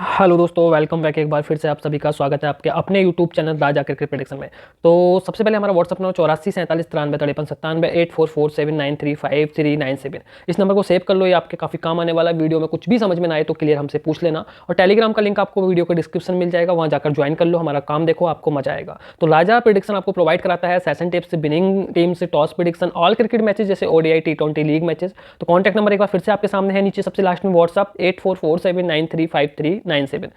Hello दोस्तों, welcome back. एक बार फिर से आप सभी का स्वागत है आपके अपने यूट्यूब चैनल राजा क्रिकेट प्रेडिक्शन में। तो सबसे पहले हमारा व्हाट्सअप नंबर 84 47 93 57 8447935397। इस नंबर को सेव कर लो, ये आपके काफ़ी काम आने वाला। वीडियो में कुछ भी समझ में ना आए तो क्लियर हमसे पूछ लेना। और टेलीग्राम का लिंक आपको वीडियो के डिस्क्रिप्शन मिल जाएगा, वहाँ जाकर ज्वाइन कर लो, हमारा काम देखो, आपको मजा आएगा। तो राजा प्रेडिक्शन आपको प्रोवाइड कराता है सेशन टिप्स से, विनिंग टीम से, toss prediction, all cricket matches जैसे ओडीआई T20 लीग मैचेस। तो कॉन्टैक्ट नंबर एक बार फिर से आपके सामने है, नीचे सबसे लास्ट में व्हाट्सअप 8447935397 84 47 93 53 97।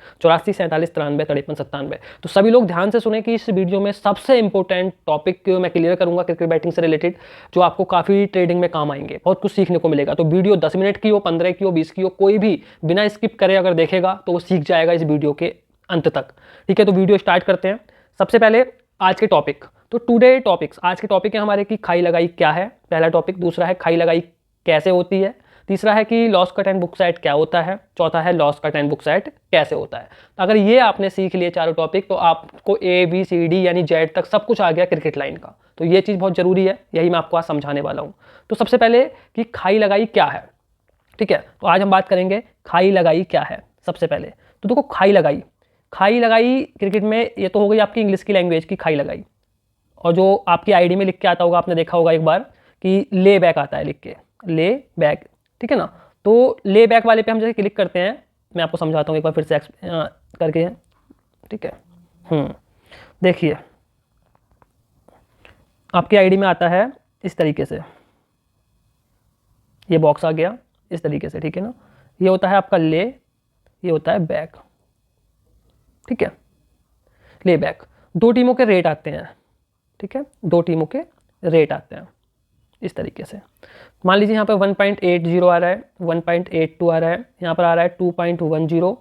तो सभी लोग ध्यान से सुने कि इस वीडियो में सबसे इंपॉर्टेंट टॉपिक मैं क्लियर करूंगा क्रिकेट बैटिंग से रिलेटेड, जो आपको काफ़ी ट्रेडिंग में काम आएंगे, बहुत कुछ सीखने को मिलेगा। तो वीडियो 10 मिनट की हो, 15 की हो, 20 की हो, कोई भी बिना स्किप करे अगर देखेगा तो वो सीख जाएगा इस वीडियो के अंत तक। ठीक है, तो वीडियो स्टार्ट करते हैं। सबसे पहले आज के टॉपिक, तो टुडे टॉपिक्स, आज के टॉपिक है हमारे कि खाई लगाई क्या है, पहला टॉपिक। दूसरा है खाई लगाई कैसे होती है। तीसरा है कि loss cut and book side क्या होता है। चौथा है loss cut and book side कैसे होता है। तो अगर ये आपने सीख लिए चारों टॉपिक तो आपको ABCD यानी जेड तक सब कुछ आ गया क्रिकेट लाइन का। तो ये चीज़ बहुत ज़रूरी है, यही मैं आपको आज समझाने वाला हूँ। तो सबसे पहले कि खाई लगाई क्या है। ठीक है, तो आज हम बात करेंगे खाई लगाई क्या है। सबसे पहले तो देखो, खाई लगाई, खाई लगाई क्रिकेट में ये तो हो गई आपकी इंग्लिश की लैंग्वेज की खाई लगाई। और जो आपकी आईडी में लिख के आता होगा, आपने देखा होगा एक बार कि ले बैक आता है लिख के, ले बैक। ठीक है ना। तो ले बैक वाले पे हम जैसे क्लिक करते हैं, मैं आपको समझाता हूँ एक बार फिर से करके। ठीक है, देखिए आपकी आईडी में आता है इस तरीके से, ये बॉक्स आ गया इस तरीके से। ठीक है ना, ये होता है आपका ले, ये होता है बैक। ठीक है, ले बैक। दो टीमों के रेट आते हैं। ठीक है, दो टीमों के रेट आते हैं इस तरीके से। मान लीजिए यहाँ पे 1.80 आ रहा है, 1.82 आ रहा है, यहाँ पर आ रहा है 2.10,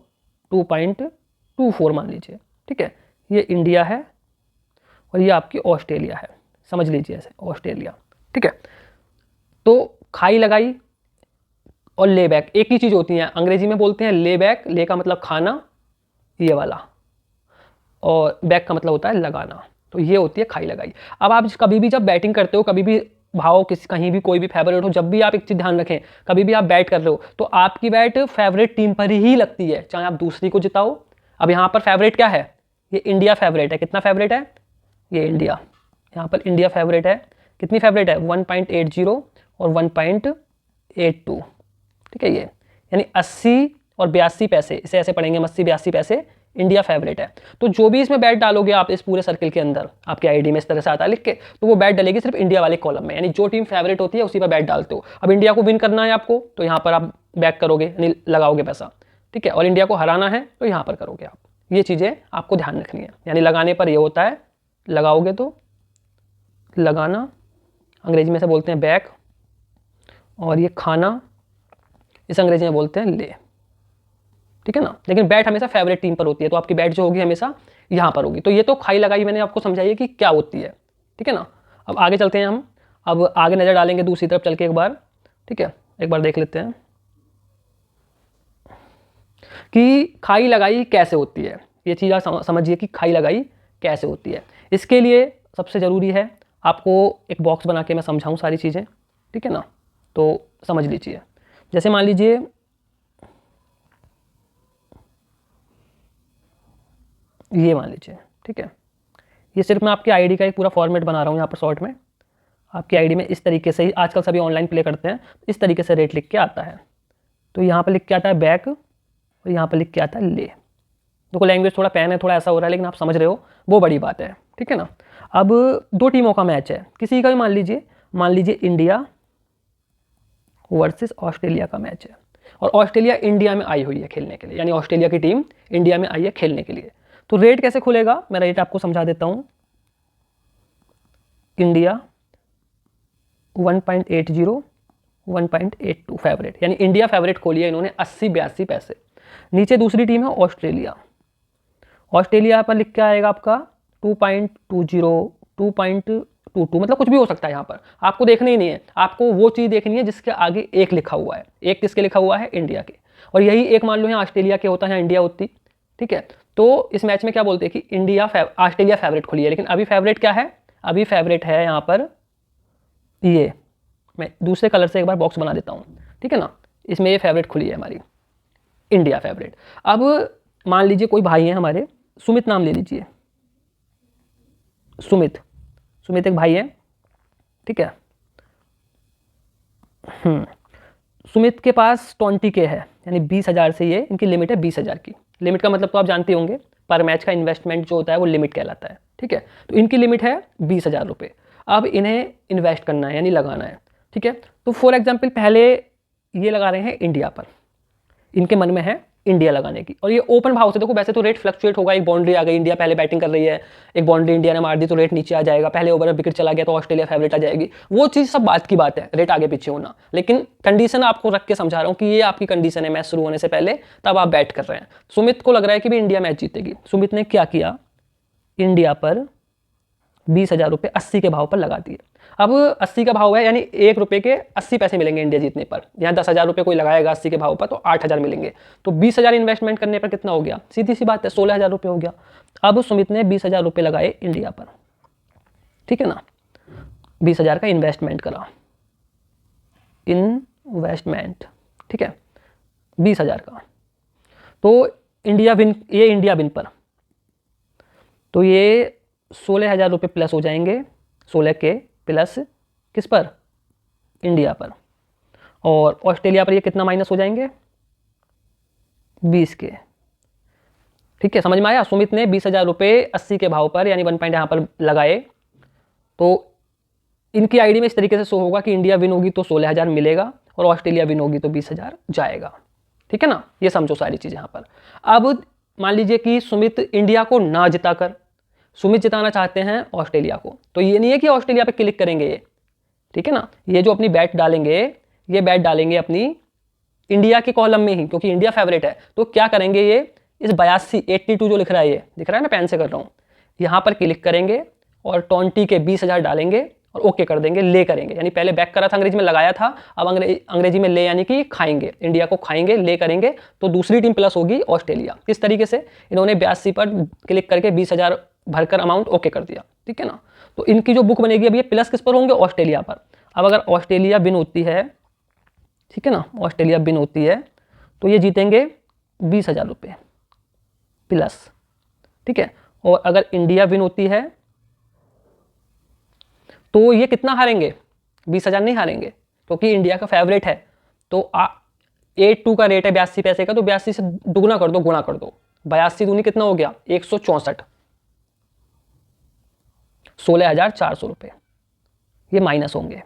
2.24 मान लीजिए। ठीक है, ये इंडिया है और ये आपकी ऑस्ट्रेलिया है, समझ लीजिए ऐसे ऑस्ट्रेलिया। ठीक है, तो खाई लगाई और ले बैक एक ही चीज़ होती है। अंग्रेजी में बोलते हैं ले बैक, ले का मतलब खाना, ये वाला, और बैक का मतलब होता है लगाना। तो ये होती है खाई लगाई। अब आप कभी भी जब बैटिंग करते हो, कभी भी भाव किसी कहीं भी कोई भी फेवरेट हो, जब भी आप एक चीज़ ध्यान रखें, कभी भी आप बैट कर रहे हो तो आपकी बैट फेवरेट टीम पर ही लगती है, चाहे आप दूसरी को जिताओ। अब यहाँ पर फेवरेट क्या है, ये इंडिया फेवरेट है। कितना फेवरेट है, ये इंडिया, यहाँ पर इंडिया फेवरेट है। कितनी फेवरेट है, 1.80 और 1.82। ठीक है, ये यानी 80 और 82 पैसे, इसे ऐसे पढ़ेंगे हम, 80 82 पैसे इंडिया फेवरेट है। तो जो भी इसमें बैट डालोगे आप इस पूरे सर्कल के अंदर, आपकी आईडी में इस तरह से आता है लिख के, तो वो बैट डलेगी सिर्फ इंडिया वाले कॉलम में, यानी जो टीम फेवरेट होती है उसी पर बैट डालते हो। अब इंडिया को विन करना है आपको तो यहाँ पर आप बैक करोगे, यानी लगाओगे पैसा। ठीक है, और इंडिया को हराना है तो यहाँ पर करोगे आप। ये चीज़ें आपको ध्यान रखनी है। यानी लगाने पर ये होता है, लगाओगे तो लगाना, अंग्रेजी में से बोलते हैं बैक, और ये खाना इस अंग्रेजी में बोलते हैं ले। ठीक है ना, लेकिन बैट हमेशा फेवरेट टीम पर होती है, तो आपकी बैट जो होगी हमेशा यहाँ पर होगी। तो ये तो खाई लगाई मैंने आपको समझाई है कि क्या होती है। ठीक है ना, अब आगे चलते हैं हम, अब आगे नज़र डालेंगे दूसरी तरफ चल के एक बार। ठीक है, एक बार देख लेते हैं कि खाई लगाई कैसे होती है। ये चीज़ आप समझिए कि खाई लगाई कैसे होती है। इसके लिए सबसे ज़रूरी है आपको एक बॉक्स बना के मैं समझाऊँ सारी चीज़ें। ठीक है ना, तो समझ लीजिए। जैसे मान लीजिए ये मान लीजिए। ठीक है, ये सिर्फ मैं आपकी आईडी का एक पूरा फॉर्मेट बना रहा हूँ यहाँ पर शॉर्ट में। आपकी आईडी में इस तरीके से ही आजकल सभी ऑनलाइन प्ले करते हैं, इस तरीके से रेट लिख के आता है। तो यहाँ पर लिख के आता है बैक और यहाँ पर लिख के आता है ले। देखो लैंग्वेज थोड़ा पैन है, थोड़ा ऐसा हो रहा है, लेकिन आप समझ रहे हो, वो बड़ी बात है। ठीक है ना, अब दो टीमों का मैच है, किसी का भी मान लीजिए इंडिया वर्सेस ऑस्ट्रेलिया का मैच है, और ऑस्ट्रेलिया इंडिया में आई हुई है खेलने के लिए, यानी ऑस्ट्रेलिया की टीम इंडिया में आई है खेलने के लिए। तो रेट कैसे खुलेगा, मैं रेट आपको समझा देता हूं। इंडिया 1.80 1.82 फेवरेट, यानी इंडिया फेवरेट खोली है इन्होंने 80 82 पैसे। नीचे दूसरी टीम है ऑस्ट्रेलिया, ऑस्ट्रेलिया पर लिख के आएगा आपका 2.20 2.22, मतलब कुछ भी हो सकता है। यहाँ पर आपको देखना ही नहीं है, आपको वो चीज़ देखनी है जिसके आगे एक लिखा हुआ है। एक किसके लिखा हुआ है, इंडिया के, और यही एक मान लो यहाँ ऑस्ट्रेलिया के होता है, इंडिया होती। ठीक है, तो इस मैच में क्या बोलते हैं कि इंडिया ऑस्ट्रेलिया फेवरेट खुली है, लेकिन अभी फेवरेट क्या है, अभी फेवरेट है यहाँ पर ये, मैं दूसरे कलर से एक बार बॉक्स बना देता हूँ। ठीक है ना, इसमें ये फेवरेट खुली है हमारी इंडिया फेवरेट। अब मान लीजिए कोई भाई हैं हमारे, सुमित नाम ले लीजिए, सुमित एक भाई है, ठीक है। सुमित के पास 20K है, यानी 20,000 से ये इनकी लिमिट है 20,000 की। लिमिट का मतलब तो आप जानते होंगे, पर मैच का इन्वेस्टमेंट जो होता है वो लिमिट कहलाता है, ठीक है। तो इनकी लिमिट है 20,000 रुपये। अब इन्हें इन्वेस्ट करना है यानी लगाना है, ठीक है। तो फॉर एग्जाम्पल पहले ये लगा रहे हैं इंडिया पर, इनके मन में है इंडिया लगाने की, और ये ओपन भाव से, देखो वैसे तो रेट फ्लक्चुएट होगा, एक बाउंड्री आ गई, इंडिया पहले बैटिंग कर रही है, एक बाउंड्री इंडिया ने मार दी तो रेट नीचे आ जाएगा, पहले ओवर में विकेट चला गया तो ऑस्ट्रेलिया फेवरेट आ जाएगी, वो चीज़ सब बात की बात है, रेट आगे पीछे होना। लेकिन कंडीशन आपको रख के समझा रहा हूँ कि ये आपकी कंडीशन है मैच शुरू होने से पहले, तब आप बैट कर रहे हैं। सुमित को लग रहा है कि भी इंडिया मैच जीतेगी। सुमित ने क्या किया, इंडिया पर 20,000 रुपये 80 के भाव पर लगा दिए। अब 80 का भाव है, यानी 1 रुपये के 80 पैसे मिलेंगे इंडिया जीतने पर। यहाँ 10,000 रुपये कोई लगाएगा 80 के भाव पर तो 8,000 मिलेंगे। तो 20,000 इन्वेस्टमेंट करने पर कितना हो गया, सीधी सी बात है 16,000 रुपये हो गया। अब सुमित ने 20,000 रुपये लगाए इंडिया पर, ठीक है ना, 20,000 का इन्वेस्टमेंट करा, इन्वेस्टमेंट, ठीक है, 20,000 का। तो इंडिया विन, ये इंडिया विन पर, तो ये 16,000 रुपये प्लस हो जाएंगे, 16K प्लस किस पर, इंडिया पर। और ऑस्ट्रेलिया पर ये कितना माइनस हो जाएंगे, 20K, ठीक है, समझ में आया। सुमित ने 20,000 रुपये 80 के भाव पर, यानी 1 पॉइंट यहाँ पर लगाए, तो इनकी आईडी में इस तरीके से शो होगा कि इंडिया विन होगी तो 16,000 मिलेगा और ऑस्ट्रेलिया विन होगी तो 20,000 जाएगा, ठीक है ना। ये समझो सारी चीज़ यहाँ पर। अब मान लीजिए कि सुमित इंडिया को ना जिताकर सुमित जिताना चाहते हैं ऑस्ट्रेलिया को, तो ये नहीं है कि ऑस्ट्रेलिया पे क्लिक करेंगे ये, ठीक है ना। ये जो अपनी बैट डालेंगे, ये बैट डालेंगे अपनी इंडिया के कॉलम में ही, क्योंकि इंडिया फेवरेट है। तो क्या करेंगे, ये इस 82 जो लिख रहा है, ये दिख रहा है, मैं पेन से कर रहा हूँ, यहाँ पर क्लिक करेंगे और 20 के 20,000 डालेंगे और ओके कर देंगे, ले करेंगे। यानी पहले बैक करा था, अंग्रेजी में लगाया था, अब अंग्रेजी में ले यानी कि खाएंगे, इंडिया को खाएंगे, ले करेंगे, तो दूसरी टीम प्लस होगी ऑस्ट्रेलिया। किस तरीके से, इन्होंने 82 पर क्लिक करके 20,000 भरकर अमाउंट ओके कर दिया, ठीक है ना। तो इनकी जो बुक बनेगी, अब ये प्लस किस पर होंगे, ऑस्ट्रेलिया पर। अब अगर ऑस्ट्रेलिया विन होती है, ठीक है ना, ऑस्ट्रेलिया विन होती है तो ये जीतेंगे 20,000 रुपये प्लस, ठीक है। और अगर इंडिया विन होती है तो ये कितना हारेंगे, 20,000 नहीं हारेंगे, क्योंकि इंडिया का फेवरेट है। तो 82 का रेट है 82 पैसे का, तो 82 से दुगना कर दो, गुणा कर दो, 82 दूनी कितना हो गया, 164, 16,400 रुपये ये माइनस होंगे।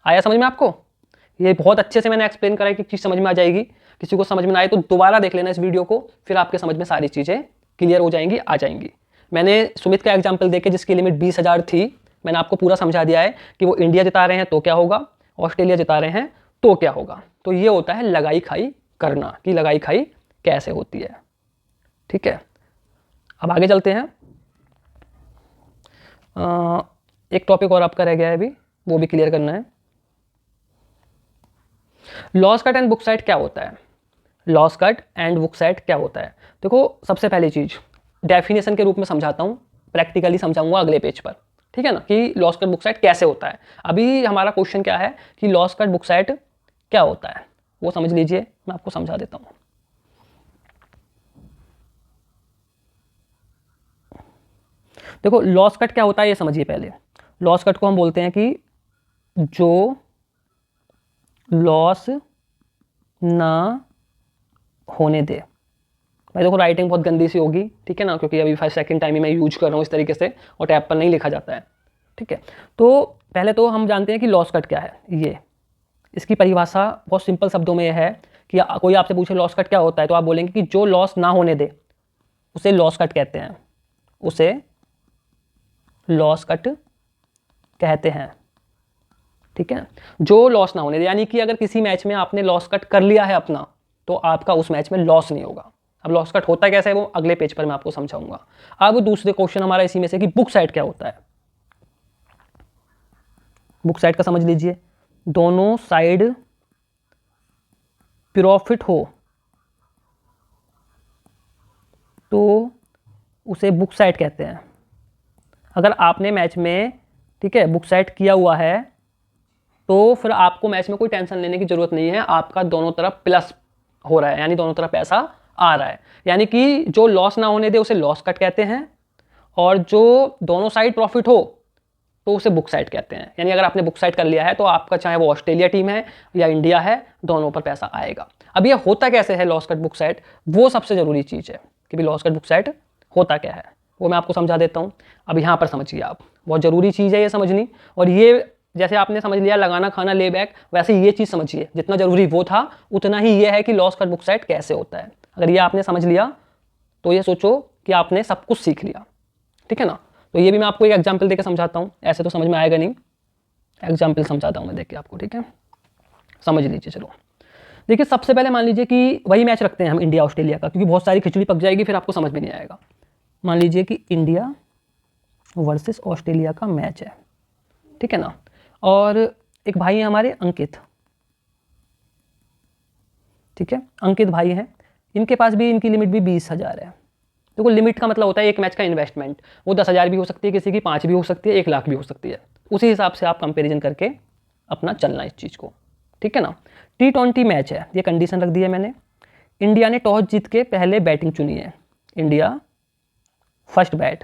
आया समझ में आपको, ये बहुत अच्छे से मैंने एक्सप्लेन करा है कि चीज़ समझ में आ जाएगी। किसी को समझ में ना आए तो दोबारा देख लेना इस वीडियो को, फिर आपके समझ में सारी चीज़ें क्लियर हो जाएंगी, आ जाएंगी। मैंने सुमित का एग्जाम्पल देके जिसकी लिमिट 20,000 थी, मैंने आपको पूरा समझा दिया है कि वो इंडिया जिता रहे हैं तो क्या होगा, ऑस्ट्रेलिया जिता रहे हैं तो क्या होगा। तो ये होता है लगाई खाई करना, कि लगाई खाई कैसे होती है, ठीक है। अब आगे चलते हैं। एक टॉपिक और आपका रह गया है अभी, वो भी क्लियर करना है। Loss cut and book side क्या होता है, loss cut and book side क्या होता है। देखो सबसे पहली चीज़ डेफिनेशन के रूप में समझाता हूँ, प्रैक्टिकली समझाऊंगा अगले पेज पर, ठीक है ना, कि लॉस कट बुक साइड कैसे होता है। अभी हमारा क्वेश्चन क्या है कि लॉस कट बुक साइड क्या होता है, वो समझ लीजिए, मैं आपको समझा देता हूँ। देखो लॉस कट क्या होता है ये समझिए पहले। लॉस कट को हम बोलते हैं कि जो लॉस ना होने दे। भाई देखो राइटिंग बहुत गंदी सी होगी, ठीक है ना, क्योंकि अभी फर्स्ट सेकंड टाइम ही मैं यूज कर रहा हूँ इस तरीके से, और टैब पर नहीं लिखा जाता है, ठीक है। तो पहले तो हम जानते हैं कि लॉस कट क्या है। ये इसकी परिभाषा बहुत सिंपल शब्दों में है कि कोई आपसे पूछे लॉस कट क्या होता है, तो आप बोलेंगे कि जो लॉस ना होने दे उसे लॉस कट कहते हैं, उसे लॉस कट कहते हैं, ठीक है। जो लॉस ना होने दे, यानी कि अगर किसी मैच में आपने लॉस कट कर लिया है अपना, तो आपका उस मैच में लॉस नहीं होगा। अब लॉस कट होता कैसे है वो अगले पेज पर मैं आपको समझाऊंगा। अब दूसरे क्वेश्चन हमारा इसी में से कि बुक साइड क्या होता है। बुक साइड का समझ लीजिए, दोनों साइड प्रॉफिट हो तो उसे बुक साइड कहते हैं। अगर आपने मैच में, ठीक है, बुक साइड किया हुआ है तो फिर आपको मैच में कोई टेंशन लेने की जरूरत नहीं है, आपका दोनों तरफ प्लस हो रहा है, यानी दोनों तरफ पैसा आ रहा है, यानी कि जो लॉस ना होने दे उसे लॉस कट कहते हैं, और जो दोनों साइड प्रॉफिट हो तो उसे बुक साइड कहते हैं। यानी अगर आपने बुक साइड कर लिया है तो आपका चाहे वो ऑस्ट्रेलिया टीम है या इंडिया है, दोनों पर पैसा आएगा। अब ये होता कैसे है लॉस कट बुक साइड, वो सबसे ज़रूरी चीज़ है कि भाई लॉस कट बुक साइड होता क्या है, वो मैं आपको समझा देता हूँ। अब यहाँ पर समझिए आप, बहुत ज़रूरी चीज़ है ये समझनी। और ये जैसे आपने समझ लिया लगाना खाना ले बैक, वैसे ये चीज़ समझिए, जितना ज़रूरी वो था उतना ही ये है कि लॉस कट बुक साइड कैसे होता है। अगर ये आपने समझ लिया तो ये सोचो कि आपने सब कुछ सीख लिया, ठीक है ना। तो ये भी मैं आपको एक एग्जाम्पल देकर समझाता हूँ, ऐसे तो समझ में आएगा नहीं, एग्जाम्पल समझाता हूँ मैं देख के आपको, ठीक है, समझ लीजिए। चलो देखिए, सबसे पहले मान लीजिए कि वही मैच रखते हैं हम इंडिया ऑस्ट्रेलिया का, क्योंकि बहुत सारी खिचड़ी पक जाएगी फिर आपको समझ में नहीं आएगा। मान लीजिए कि इंडिया वर्सेस ऑस्ट्रेलिया का मैच है, ठीक है ना। और एक भाई है हमारे अंकित, ठीक है, अंकित भाई हैं, इनके पास भी इनकी लिमिट भी 20,000 है। देखो लिमिट का मतलब होता है एक मैच का इन्वेस्टमेंट, वो 10,000 भी हो सकती है, किसी की 5 भी हो सकती है, 1 लाख भी हो सकती है। उसी हिसाब से आप कंपेरिजन करके अपना चलना इस चीज़ को, ठीक है ना। T20 मैच है, ये कंडीशन रख दी है मैंने। इंडिया ने टॉस जीत के पहले बैटिंग चुनी है, इंडिया फर्स्ट बैट,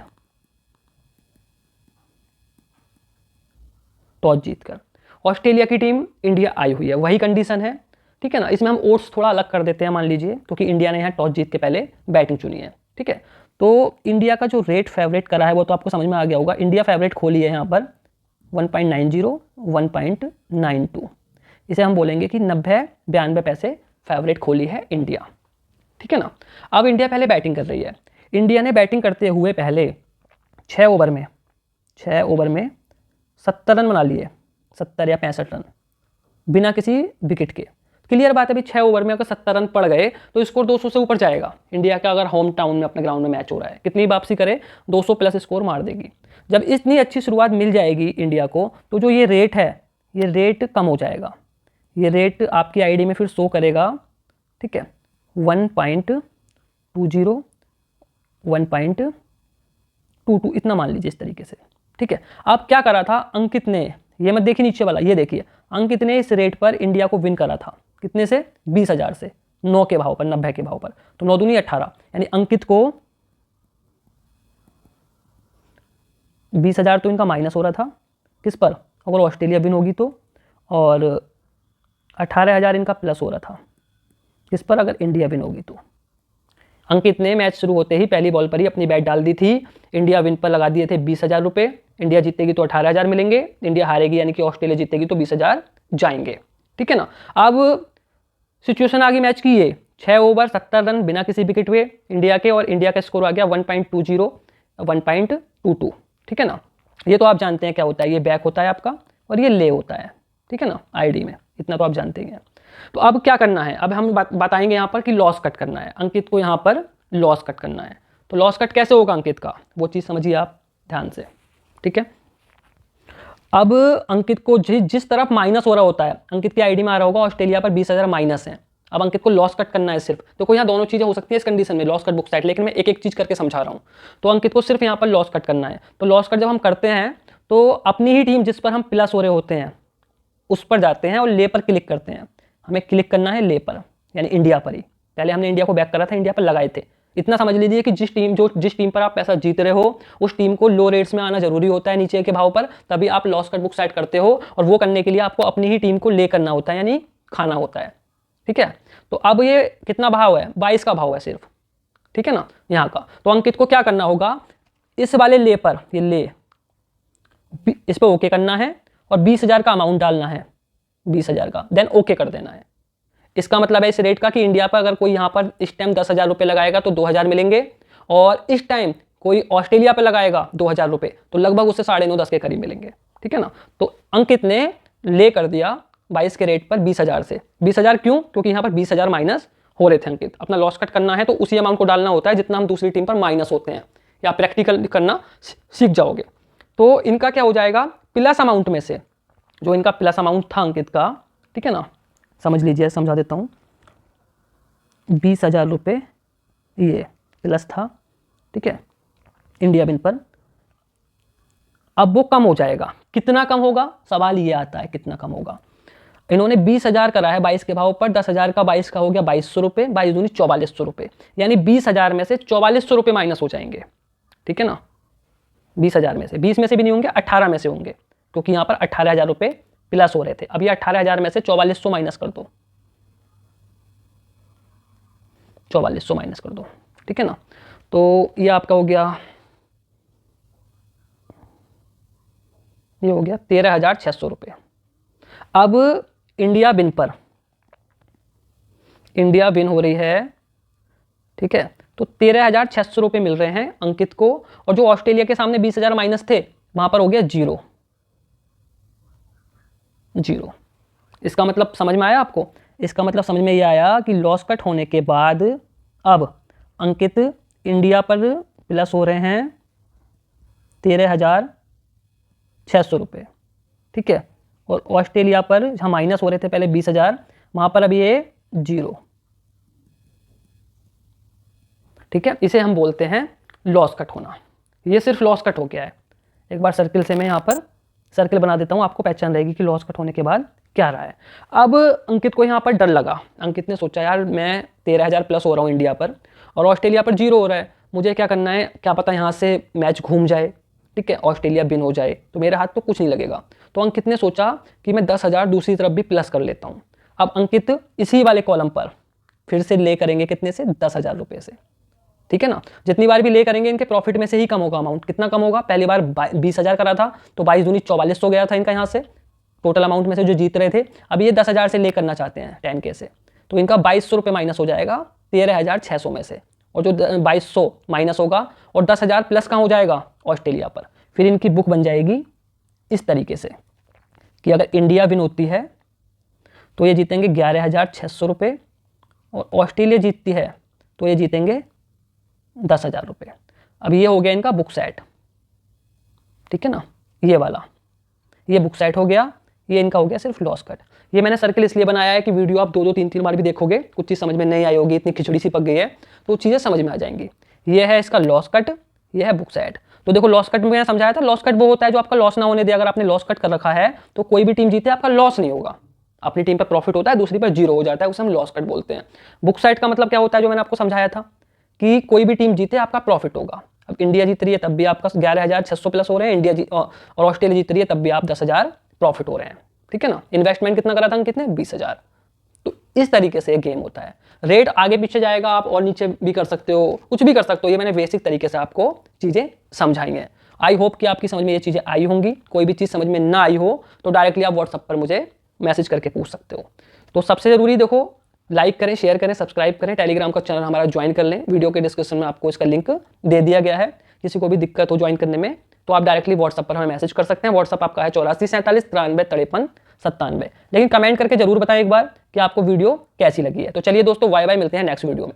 टॉस जीतकर। ऑस्ट्रेलिया की टीम इंडिया आई हुई है, वही कंडीशन है, ठीक है ना। इसमें हम ओट्स थोड़ा अलग कर देते हैं, मान लीजिए, क्योंकि इंडिया ने यहाँ टॉस जीत के पहले बैटिंग चुनी है, ठीक है। तो इंडिया का जो रेट फेवरेट करा है वो तो आपको समझ में आ गया होगा। इंडिया फेवरेट खोली है यहाँ पर 1.90, 1.92, इसे हम बोलेंगे कि 90-92 पैसे फेवरेट खोली है इंडिया, ठीक है ना। अब इंडिया पहले बैटिंग कर रही है। इंडिया ने बैटिंग करते हुए पहले 6 ओवर में 70 रन बना लिए, 70 या 65 रन बिना किसी विकेट के। क्लियर बात है, अभी 6 ओवर में अगर 70 रन पड़ गए तो स्कोर 200 से ऊपर जाएगा। इंडिया का अगर होम टाउन में अपने ग्राउंड में मैच हो रहा है, कितनी वापसी करे, 200 प्लस स्कोर मार देगी। जब इतनी अच्छी शुरुआत मिल जाएगी इंडिया को, तो जो ये रेट है, ये रेट कम हो जाएगा। ये रेट आपकी आईडी में फिर शो करेगा, ठीक है, 1.20, 1.22 इतना मान लीजिए, इस तरीके से, ठीक है। अब क्या करा था अंकित ने, ये मत देखिए नीचे वाला, ये देखिए अंकित ने इस रेट पर इंडिया को विन करा था। कितने से, 20,000 से, 9 के भाव पर, 90 के भाव पर। तो 9 दूनी 18, यानी अंकित को 20,000 तो इनका माइनस हो रहा था, किस पर, अगर ऑस्ट्रेलिया विन होगी तो, और 18,000 इनका प्लस हो रहा था, किस पर, अगर इंडिया विन होगी तो। अंकित ने मैच शुरू होते ही पहली बॉल पर ही अपनी बैट डाल दी थी, इंडिया विन पर लगा दिए थे 20,000 रुपये। इंडिया जीतेगी तो 18,000 मिलेंगे, इंडिया हारेगी यानी कि ऑस्ट्रेलिया जीतेगी तो 20,000 जाएंगे, ठीक है ना। अब सिचुएशन आ गई मैच की, ये 6 ओवर 70 रन बिना किसी विकेट हुए इंडिया के, और इंडिया का स्कोर आ गया 1.20, 1.22, ठीक है ना। ये तो आप जानते हैं क्या होता है, ये बैक होता है आपका और ये ले होता है, ठीक है ना, आईडी में, इतना तो आप जानते हैं। तो अब क्या करना है, अब हम बताएंगे यहाँ पर कि लॉस कट करना है, अंकित को यहाँ पर लॉस कट करना है। तो लॉस कट कैसे होगा अंकित का, वो चीज़ समझिए आप ध्यान से, ठीक है। अब अंकित को जिस तरफ माइनस हो रहा होता है, अंकित की आईडी में आ रहा होगा ऑस्ट्रेलिया पर 20,000 माइनस है। अब अंकित को लॉस कट करना है सिर्फ, तो कोई यहाँ दोनों चीज़ें हो सकती है इस कंडीशन में, लॉस कट बुक साइड, लेकिन मैं एक एक चीज़ करके समझा रहा हूँ। तो अंकित को सिर्फ यहाँ पर लॉस कट करना है। तो लॉस कट जब हम करते हैं तो अपनी ही टीम जिस पर हम प्लस हो रहे होते हैं उस पर जाते हैं और ले पर क्लिक करते हैं। हमें क्लिक करना है ले पर, यानी इंडिया पर ही। पहले हमने इंडिया को बैक करा था, इंडिया पर लगाए थे। इतना समझ लीजिए कि जिस टीम पर आप पैसा जीत रहे हो उस टीम को लो रेट्स में आना जरूरी होता है, नीचे के भाव पर, तभी आप लॉस कट बुक साइड करते हो। और वो करने के लिए आपको अपनी ही टीम को ले करना होता है, यानी खाना होता है, ठीक है। तो अब ये कितना भाव है, 22 का भाव है सिर्फ, ठीक है ना, यहाँ का। तो अंकित को क्या करना होगा, इस वाले ले पर, ये ले, इस पर ओके करना है और 20,000 का अमाउंट डालना है, 20,000 का, देन ओके कर देना है। इसका मतलब है इस रेट का कि इंडिया पर अगर कोई यहाँ पर इस टाइम 10,000 रुपये लगाएगा तो 2,000 मिलेंगे, और इस टाइम कोई ऑस्ट्रेलिया पर लगाएगा 2,000 रुपये तो लगभग उससे 9.5-10 के करीब मिलेंगे, ठीक है ना। तो अंकित ने ले कर दिया 22 के रेट पर 20,000 से। 20,000 क्यों, क्योंकि यहाँ पर 20,000 माइनस हो रहे थे। अंकित अपना लॉस कट करना है तो उसी अमाउंट को डालना होता है जितना हम दूसरी टीम पर माइनस होते हैं, या प्रैक्टिकल करना सीख जाओगे। तो इनका क्या हो जाएगा, प्लस अमाउंट में से, जो इनका प्लस अमाउंट था अंकित का, ठीक है ना, समझ लीजिए, समझा देता हूँ, 20,000 रुपये ये प्लस था, ठीक है, इंडिया विन पर। अब वो कम हो जाएगा, कितना कम होगा, सवाल ये आता है कितना कम होगा। इन्होंने 20,000 करा है 22 के भाव पर, 10,000 का 22 का हो गया 2200 रुपये, 22 दूनी 4400 रुपये, यानी 20,000 में से 4400 रुपये माइनस हो जाएंगे, ठीक है ना। 20,000 में से 20 में से भी नहीं होंगे, 18 में से होंगे, क्योंकि यहाँ पर 18,000 रुपये प्लस हो रहे थे। अब ये 18,000 में से 4400 माइनस कर दो, 4400 माइनस कर दो, ठीक है ना। तो ये आपका हो गया, ये हो गया 13,600 रुपये। अब इंडिया विन पर, इंडिया विन हो रही है, ठीक है, तो 13,600 रुपये मिल रहे हैं अंकित को, और जो ऑस्ट्रेलिया के सामने 20,000 माइनस थे वहां पर हो गया 0 0। इसका मतलब समझ में आया आपको? इसका मतलब समझ में ये आया कि लॉस कट होने के बाद अब अंकित इंडिया पर प्लस हो रहे हैं 13,600 रुपये, ठीक है, और ऑस्ट्रेलिया पर जहाँ माइनस हो रहे थे पहले 20,000, वहाँ पर अभी ये 0, ठीक है। इसे हम बोलते हैं लॉस कट होना। ये सिर्फ लॉस कट हो गया है। एक बार सर्किल से मैं यहाँ पर सर्किल बना देता हूँ, आपको पहचान रहेगी कि लॉस कट होने के बाद क्या रहा है। अब अंकित को यहाँ पर डर लगा, अंकित ने सोचा यार मैं 13,000 प्लस हो रहा हूँ इंडिया पर और ऑस्ट्रेलिया पर 0 हो रहा है, मुझे क्या करना है, क्या पता यहाँ से मैच घूम जाए, ठीक है, ऑस्ट्रेलिया विन हो जाए तो मेरे हाथ तो कुछ नहीं लगेगा। तो अंकित ने सोचा कि मैं 10,000 दूसरी तरफ भी प्लस कर लेता हूँ। अब अंकित इसी वाले कॉलम पर फिर से ले करेंगे, कितने से, 10,000 रुपये से, ठीक है ना। जितनी बार भी ले करेंगे इनके प्रॉफिट में से ही कम होगा अमाउंट। कितना कम होगा, पहली बार 20,000 करा था तो 22 दूनी 4400 गया था इनका यहाँ से टोटल अमाउंट में से जो जीत रहे थे। अब ये 10,000 से ले करना चाहते हैं 10K से, तो इनका 2200 रुपये माइनस हो जाएगा 13,600 में से, और जो 2200 माइनस होगा और 10,000 प्लस कहाँ हो जाएगा, ऑस्ट्रेलिया पर। फिर इनकी बुक बन जाएगी इस तरीके से कि अगर इंडिया विन होती है तो ये जीतेंगे 11,600 रुपये, और ऑस्ट्रेलिया जीतती है तो ये जीतेंगे 10,000 रुपये। अब ये हो गया इनका बुक सेट, ठीक है ना, ये वाला, ये बुक सेट हो गया, ये इनका हो गया सिर्फ लॉस कट। ये मैंने सर्किल इसलिए बनाया है कि वीडियो आप 2-2 3-3 बार भी देखोगे, कुछ चीज़ समझ में नहीं आई होगी, इतनी खिचड़ी सी पक गई है, तो चीज़ें समझ में आ जाएंगी। ये है इसका लॉस कट, ये है बुक सेट। तो देखो लॉस कट में मैंने समझाया था, लॉस कट वो होता है जो आपका लॉस ना होने दे। अगर आपने लॉस कट कर रखा है तो कोई भी टीम जीते आपका लॉस नहीं होगा, अपनी टीम पर प्रॉफिट होता है, दूसरी पर 0 हो जाता है, उसे हम लॉस कट बोलते हैं। बुक साइड का मतलब क्या होता है, जो मैंने आपको समझाया था कि कोई भी टीम जीते आपका प्रॉफिट होगा। अब इंडिया जीत रही है तब भी आपका 11,600 प्लस हो रहे हैं, इंडिया और ऑस्ट्रेलिया जीत रही है तब भी आप 10,000 प्रॉफिट हो रहे हैं, ठीक है ना। इन्वेस्टमेंट कितना करा था, कितने, 20,000। तो इस तरीके से गेम होता है। रेट आगे पीछे जाएगा, आप और नीचे भी कर सकते हो, कुछ भी कर सकते हो। ये मैंने बेसिक तरीके से आपको चीज़ें समझाई हैं। आई होप कि आपकी समझ में ये चीज़ें आई होंगी। कोई भी चीज़ समझ में ना आई हो तो डायरेक्टली आप व्हाट्सएप पर मुझे मैसेज करके पूछ सकते हो। तो सबसे ज़रूरी देखो, लाइक करें, शेयर करें, सब्सक्राइब करें, टेलीग्राम का चैनल हमारा ज्वाइन कर लें। वीडियो के डिस्क्रिप्शन में आपको इसका लिंक दे दिया गया है। किसी को भी दिक्कत हो ज्वाइन करने में तो आप डायरेक्टली व्हाट्सएप पर हमें मैसेज कर सकते हैं। व्हाट्सएप आपका है 8447935397। लेकिन कमेंट करके जरूर बताएं एक बार कि आपको वीडियो कैसी लगी है। तो चलिए दोस्तों, बाय बाय, मिलते हैं नेक्स्ट वीडियो में।